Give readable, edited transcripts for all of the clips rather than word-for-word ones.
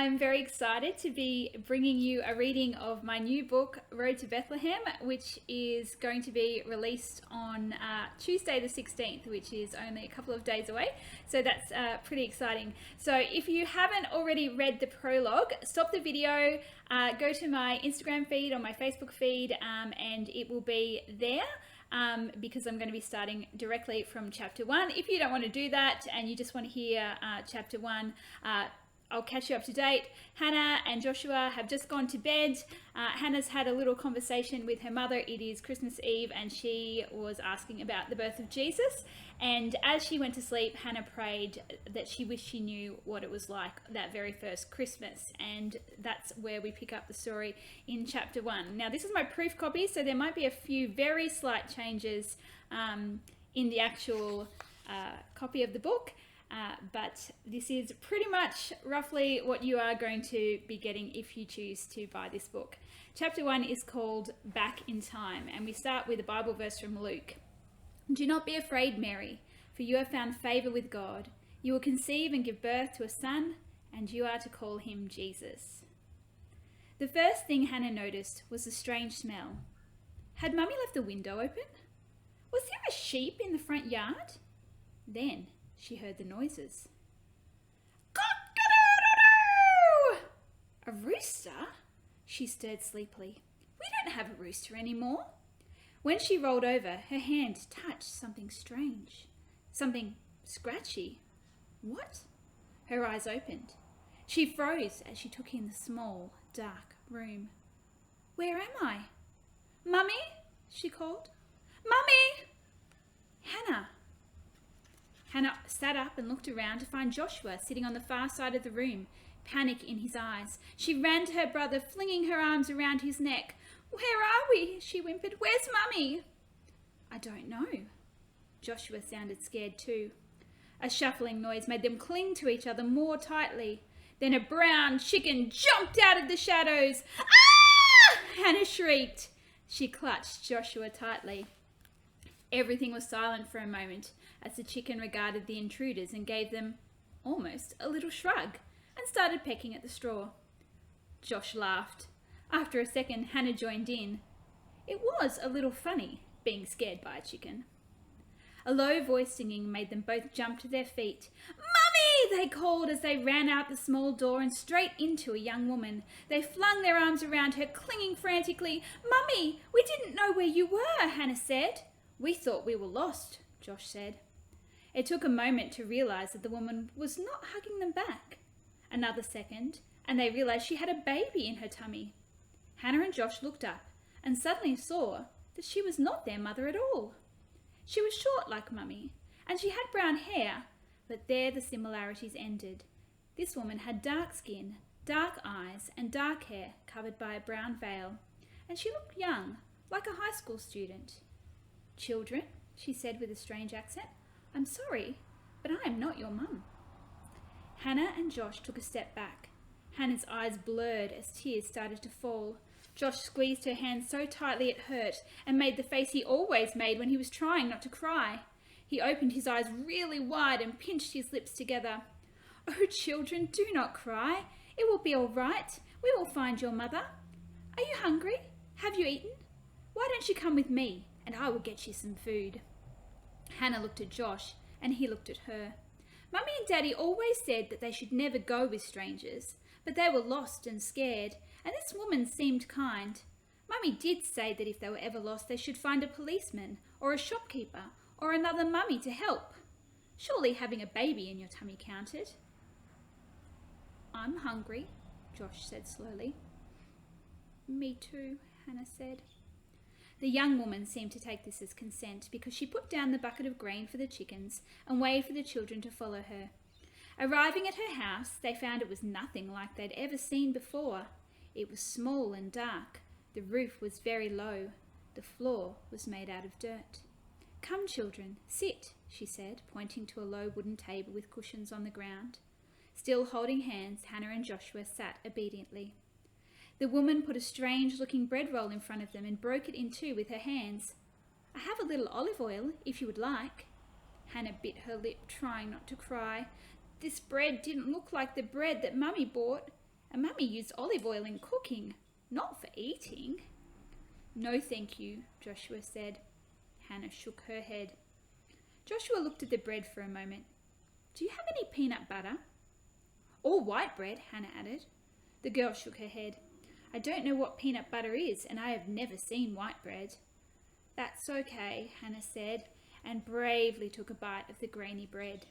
I'm very excited to be bringing you a reading of my new book, Road to Bethlehem, which is going to be released on Tuesday the 16th, which is only a couple of days away. So that's pretty exciting. So if you haven't already read the prologue, stop the video, go to my Instagram feed or my Facebook feed, and it will be there. Because I'm going to be starting directly from chapter 1. If you don't want to do that and you just want to hear chapter 1, I'll catch you up to date. Hannah and Joshua have just gone to bed. Hannah's had a little conversation with her mother. It is Christmas Eve and she was asking about the birth of Jesus. And as she went to sleep, Hannah prayed that she wished she knew what it was like that very first Christmas. And that's where we pick up the story in chapter 1. Now, this is my proof copy, so there might be a few very slight changes in the actual copy of the book. But this is pretty much roughly what you are going to be getting if you choose to buy this book. Chapter 1 is called Back in Time, and we start with a Bible verse from Luke. Do not be afraid, Mary, for you have found favour with God. You will conceive and give birth to a son, and you are to call him Jesus. The first thing Hannah noticed was the strange smell. Had Mummy left the window open? Was there a sheep in the front yard? Then she heard the noises. Cock-a-doodle-doo! A rooster? She stirred sleepily. We don't have a rooster anymore. When she rolled over, her hand touched something strange, something scratchy. What? Her eyes opened. She froze as she took in the small, dark room. Where am I? Mummy? She called. Mummy! Hannah! Hannah sat up and looked around to find Joshua sitting on the far side of the room, panic in his eyes. She ran to her brother, flinging her arms around his neck. Where are we? She whimpered. Where's Mummy? I don't know. Joshua sounded scared too. A shuffling noise made them cling to each other more tightly. Then a brown chicken jumped out of the shadows. Ah! Hannah shrieked. She clutched Joshua tightly. Everything was silent for a moment as the chicken regarded the intruders and gave them almost a little shrug and started pecking at the straw. Josh laughed. After a second, Hannah joined in. It was a little funny being scared by a chicken. A low voice singing made them both jump to their feet. Mummy! They called as they ran out the small door and straight into a young woman. They flung their arms around her, clinging frantically. Mummy, we didn't know where you were, Hannah said. We thought we were lost, Josh said. It took a moment to realise that the woman was not hugging them back. Another second, and they realised she had a baby in her tummy. Hannah and Josh looked up and suddenly saw that she was not their mother at all. She was short like Mummy, and she had brown hair, but there the similarities ended. This woman had dark skin, dark eyes, and dark hair covered by a brown veil, and she looked young, like a high school student. Children, she said with a strange accent, I'm sorry, but I am not your mum. Hannah and Josh took a step back. Hannah's eyes blurred as tears started to fall. Josh squeezed her hand so tightly it hurt and made the face he always made when he was trying not to cry. He opened his eyes really wide and pinched his lips together. Oh, children, do not cry. It will be all right. We will find your mother. Are you hungry? Have you eaten? Why don't you come with me and I will get you some food. Hannah looked at Josh and he looked at her. Mummy and Daddy always said that they should never go with strangers, but they were lost and scared, and this woman seemed kind. Mummy did say that if they were ever lost, they should find a policeman or a shopkeeper or another mummy to help. Surely having a baby in your tummy counted. I'm hungry, Josh said slowly. Me too, Hannah said. The young woman seemed to take this as consent because she put down the bucket of grain for the chickens and waved for the children to follow her. Arriving at her house, they found it was nothing like they'd ever seen before. It was small and dark. The roof was very low. The floor was made out of dirt. Come, children, sit, she said, pointing to a low wooden table with cushions on the ground. Still holding hands, Hannah and Joshua sat obediently. The woman put a strange-looking bread roll in front of them and broke it in two with her hands. I have a little olive oil, if you would like. Hannah bit her lip, trying not to cry. This bread didn't look like the bread that Mummy bought. And Mummy used olive oil in cooking, not for eating. No, thank you, Joshua said. Hannah shook her head. Joshua looked at the bread for a moment. Do you have any peanut butter? All white bread, Hannah added. The girl shook her head. I don't know what peanut butter is, and I have never seen white bread. That's okay, Hannah said, and bravely took a bite of the grainy bread.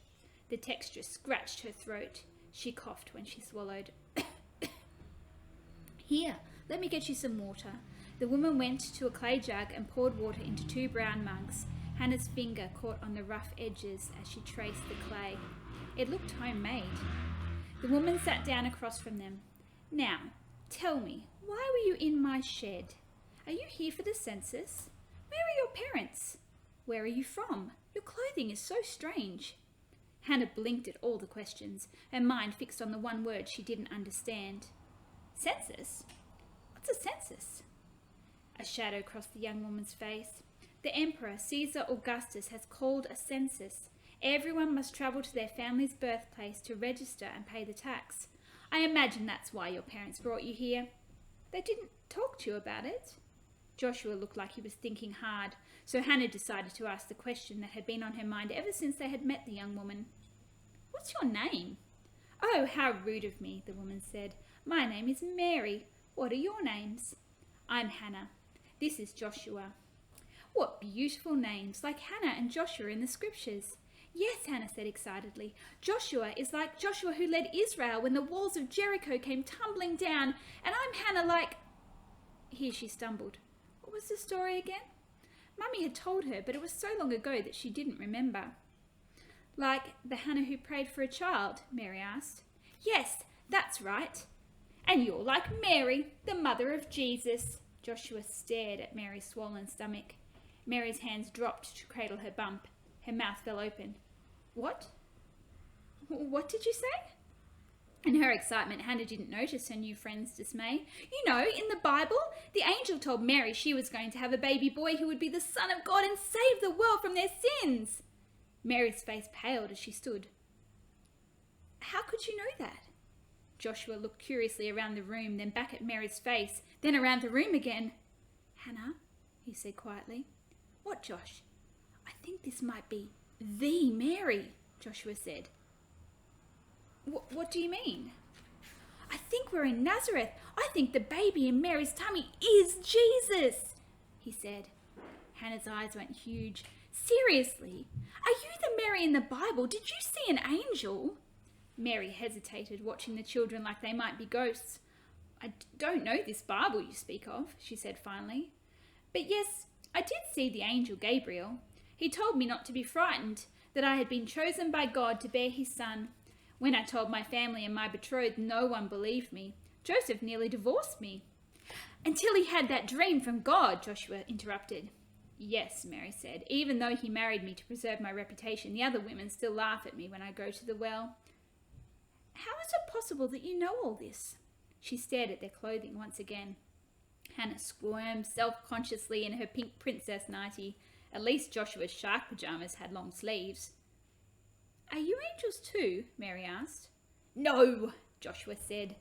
The texture scratched her throat. She coughed when she swallowed. Here, let me get you some water. The woman went to a clay jug and poured water into 2 brown mugs. Hannah's finger caught on the rough edges as she traced the clay. It looked homemade. The woman sat down across from them. Now, tell me, why were you in my shed? Are you here for the census? Where are your parents? Where are you from? Your clothing is so strange. Hannah blinked at all the questions, her mind fixed on the one word she didn't understand. Census? What's a census? A shadow crossed the young woman's face. The Emperor, Caesar Augustus, has called a census. Everyone must travel to their family's birthplace to register and pay the tax. I imagine that's why your parents brought you here. They didn't talk to you about it? Joshua looked like he was thinking hard, so Hannah decided to ask the question that had been on her mind ever since they had met the young woman. What's your name? Oh, how rude of me, the woman said. My name is Mary. What are your names? I'm Hannah. This is Joshua. What beautiful names, like Hannah and Joshua in the scriptures. Yes, Hannah said excitedly. Joshua is like Joshua who led Israel when the walls of Jericho came tumbling down, and I'm Hannah like... Here she stumbled. What was the story again? Mummy had told her, but it was so long ago that she didn't remember. Like the Hannah who prayed for a child, Mary asked. Yes, that's right. And you're like Mary, the mother of Jesus. Joshua stared at Mary's swollen stomach. Mary's hands dropped to cradle her bump. Her mouth fell open. What? What did you say? In her excitement, Hannah didn't notice her new friend's dismay. You know, in the Bible, the angel told Mary she was going to have a baby boy who would be the Son of God and save the world from their sins. Mary's face paled as she stood. How could you know that? Joshua looked curiously around the room, then back at Mary's face, then around the room again. Hannah, he said quietly. What, Josh? I think this might be the Mary, Joshua said. What do you mean? I think we're in Nazareth. I think the baby in Mary's tummy is Jesus, he said. Hannah's eyes went huge. Seriously? Are you the Mary in the Bible? Did you see an angel? Mary hesitated, watching the children like they might be ghosts. I don't know this Bible you speak of, she said finally. But yes, I did see the angel Gabriel. He told me not to be frightened, that I had been chosen by God to bear his son. When I told my family and my betrothed, no one believed me. Joseph nearly divorced me. Until he had that dream from God, Joshua interrupted. Yes, Mary said, even though he married me to preserve my reputation, the other women still laugh at me when I go to the well. How is it possible that you know all this? She stared at their clothing once again. Hannah squirmed self-consciously in her pink princess nightie. At least Joshua's shark pajamas had long sleeves. Are you angels too? Mary asked. No, Joshua said.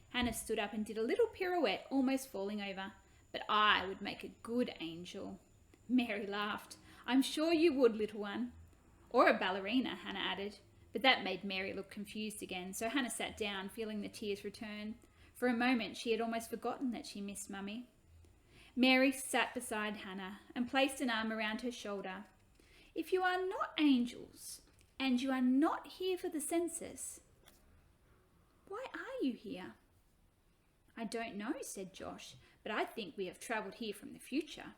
Hannah stood up and did a little pirouette, almost falling over. But I would make a good angel. Mary laughed. I'm sure you would, little one. Or a ballerina, Hannah added. But that made Mary look confused again, so Hannah sat down, feeling the tears return. For a moment she had almost forgotten that she missed Mummy. Mary sat beside Hannah and placed an arm around her shoulder. If you are not angels, and you are not here for the census, why are you here? I don't know, said Josh, but I think we have travelled here from the future.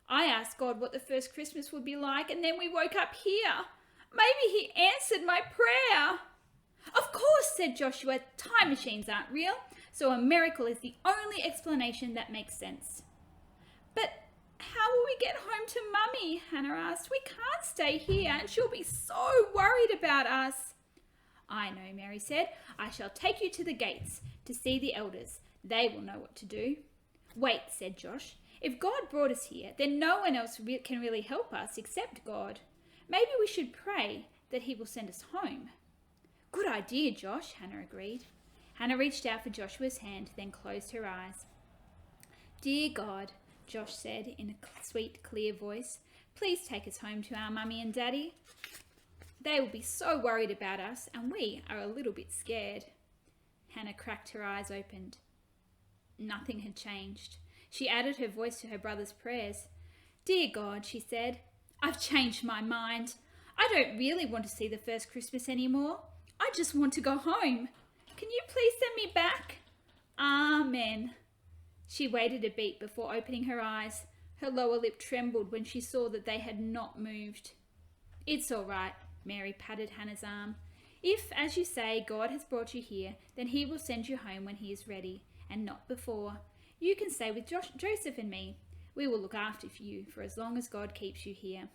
I asked God what the first Christmas would be like, and then we woke up here. Maybe he answered my prayer. Of course, said Joshua, time machines aren't real, so a miracle is the only explanation that makes sense. But how will we get home to Mummy? Hannah asked. We can't stay here and she'll be so worried about us. I know, Mary said. I shall take you to the gates to see the elders. They will know what to do. Wait, said Josh. If God brought us here, then no one else can really help us except God. Maybe we should pray that he will send us home. Good idea, Josh, Hannah agreed. Hannah reached out for Joshua's hand, then closed her eyes. "Dear God," Josh said in a sweet, clear voice, "please take us home to our mummy and daddy. They will be so worried about us, and we are a little bit scared." Hannah cracked her eyes open. Nothing had changed. She added her voice to her brother's prayers. "Dear God," she said, "I've changed my mind. I don't really want to see the first Christmas anymore. I just want to go home. Can you please send me back? Amen." She waited a beat before opening her eyes. Her lower lip trembled when she saw that they had not moved. "It's all right," Mary patted Hannah's arm. "If, as you say, God has brought you here, then he will send you home when he is ready, and not before. You can stay with Joseph and me. We will look after you for as long as God keeps you here."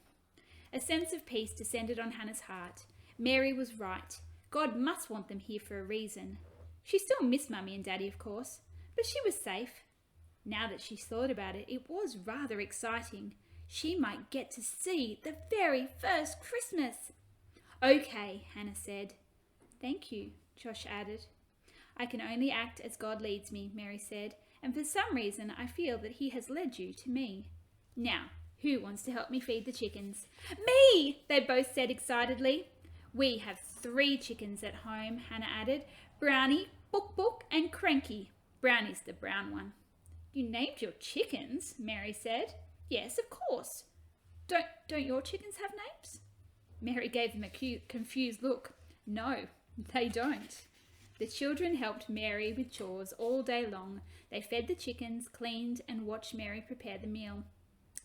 A sense of peace descended on Hannah's heart. Mary was right. God must want them here for a reason. She still missed Mummy and Daddy, of course, but she was safe. Now that she thought about it, it was rather exciting. She might get to see the very first Christmas. "Okay," Hannah said. "Thank you," Josh added. "I can only act as God leads me," Mary said, "and for some reason I feel that he has led you to me. Now, who wants to help me feed the chickens?" "Me!" they both said excitedly. "We have 3 chickens at home," Hannah added. "Brownie, Book, and Cranky. Brownie's the brown one." "You named your chickens?" Mary said. "Yes, of course. Don't your chickens have names?" Mary gave them a confused look. "No, they don't." The children helped Mary with chores all day long. They fed the chickens, cleaned, and watched Mary prepare the meal.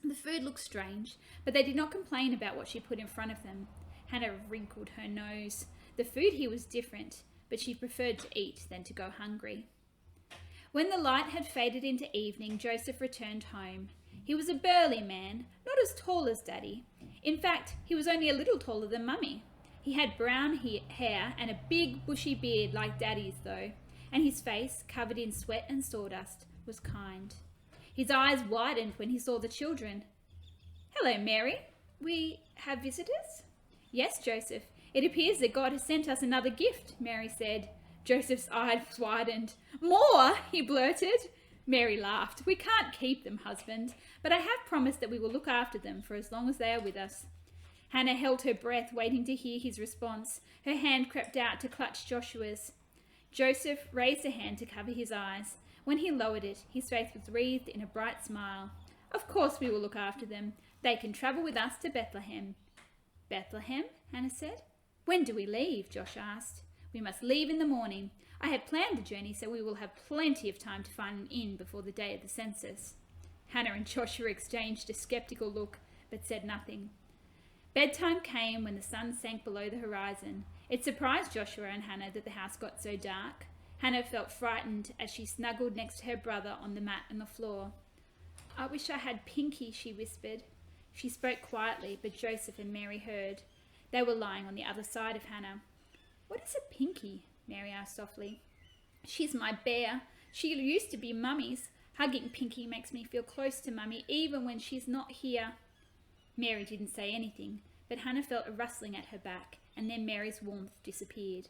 The food looked strange, but they did not complain about what she put in front of them. Hannah wrinkled her nose. The food here was different, but she preferred to eat than to go hungry. When the light had faded into evening, Joseph returned home. He was a burly man, not as tall as Daddy. In fact, he was only a little taller than Mummy. He had brown hair and a big bushy beard like Daddy's though, and his face, covered in sweat and sawdust, was kind. His eyes widened when he saw the children. "Hello, Mary. We have visitors?" "Yes, Joseph. It appears that God has sent us another gift," Mary said. Joseph's eyes widened. "More?" he blurted. Mary laughed. "We can't keep them, husband, but I have promised that we will look after them for as long as they are with us." Hannah held her breath, waiting to hear his response. Her hand crept out to clutch Joshua's. Joseph raised a hand to cover his eyes. When he lowered it, his face was wreathed in a bright smile. "Of course we will look after them. They can travel with us to Bethlehem." "Bethlehem?" Hannah said. "When do we leave?" Josh asked. "We must leave in the morning. I have planned the journey so we will have plenty of time to find an inn before the day of the census." Hannah and Joshua exchanged a skeptical look, but said nothing. Bedtime came when the sun sank below the horizon. It surprised Joshua and Hannah that the house got so dark. Hannah felt frightened as she snuggled next to her brother on the mat on the floor. "I wish I had Pinky," she whispered. She spoke quietly, but Joseph and Mary heard. They were lying on the other side of Hannah. "What is a Pinky?" Mary asked softly. "She's my bear. She used to be Mummy's. Hugging Pinky makes me feel close to Mummy even when she's not here." Mary didn't say anything, but Hannah felt a rustling at her back, and then Mary's warmth disappeared.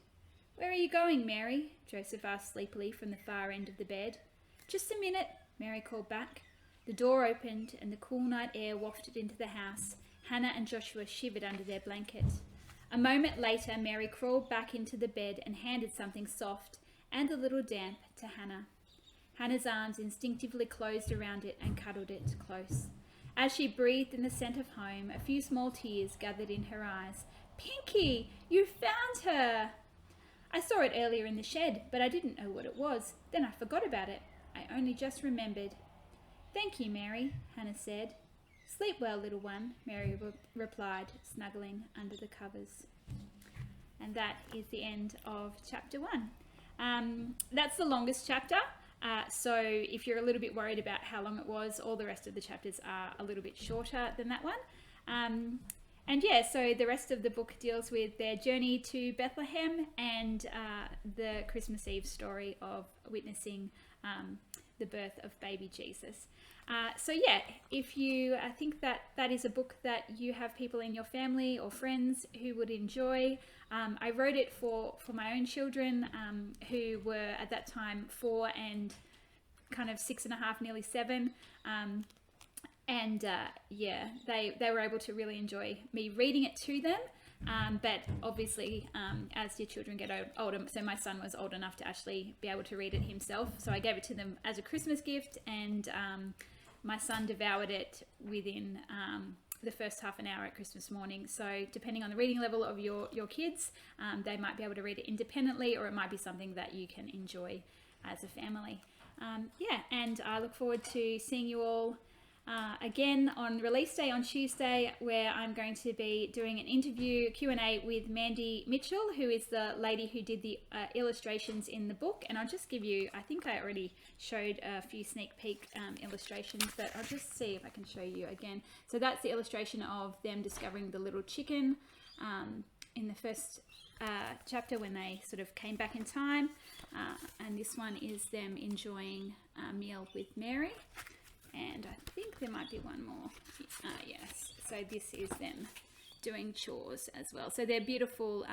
"Where are you going, Mary?" Joseph asked sleepily from the far end of the bed. "Just a minute," Mary called back. The door opened and the cool night air wafted into the house. Hannah and Joshua shivered under their blanket. A moment later, Mary crawled back into the bed and handed something soft and a little damp to Hannah. Hannah's arms instinctively closed around it and cuddled it close. As she breathed in the scent of home, a few small tears gathered in her eyes. "Pinky, you found her!" "I saw it earlier in the shed, but I didn't know what it was. Then I forgot about it. I only just remembered." "Thank you, Mary," Hannah said. "Sleep well, little one," Mary replied, snuggling under the covers. And that is the end of chapter 1. That's the longest chapter. So if you're a little bit worried about how long it was, all the rest of the chapters are a little bit shorter than that one. So the rest of the book deals with their journey to Bethlehem and the Christmas Eve story of witnessing the birth of baby Jesus. So yeah, if you think that is a book that you have people in your family or friends who would enjoy, I wrote it for my own children who were at that time 4 and kind of 6.5, nearly 7. Yeah, they were able to really enjoy me reading it to them. But obviously, as your children get older, so my son was old enough to actually be able to read it himself. So I gave it to them as a Christmas gift, and my son devoured it within the first half an hour at Christmas morning. So depending on the reading level of your kids, they might be able to read it independently, or it might be something that you can enjoy as a family. And I look forward to seeing you all again on release day on Tuesday, where I'm going to be doing an interview Q&A with Mandy Mitchell, who is the lady who did the illustrations in the book. And I'll just give you, I think I already showed a few sneak peek illustrations, but I'll just see if I can show you again. So that's the illustration of them discovering the little chicken in the first chapter when they sort of came back in time. And this one is them enjoying a meal with Mary. And I think there might be one more. Yes, so this is them doing chores as well. So they're beautiful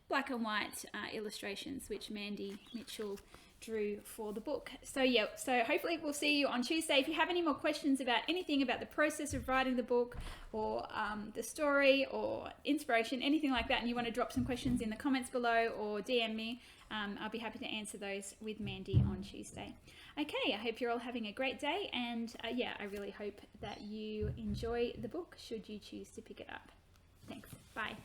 black and white illustrations which Mandy Mitchell drew for the book. So yeah, so hopefully we'll see you on Tuesday. If you have any more questions about anything about the process of writing the book, or the story, or inspiration, anything like that, and you want to drop some questions in the comments below or DM me, I'll be happy to answer those with Mandy on Tuesday. Okay, I hope you're all having a great day, and I really hope that you enjoy the book should you choose to pick it up. Thanks. Bye.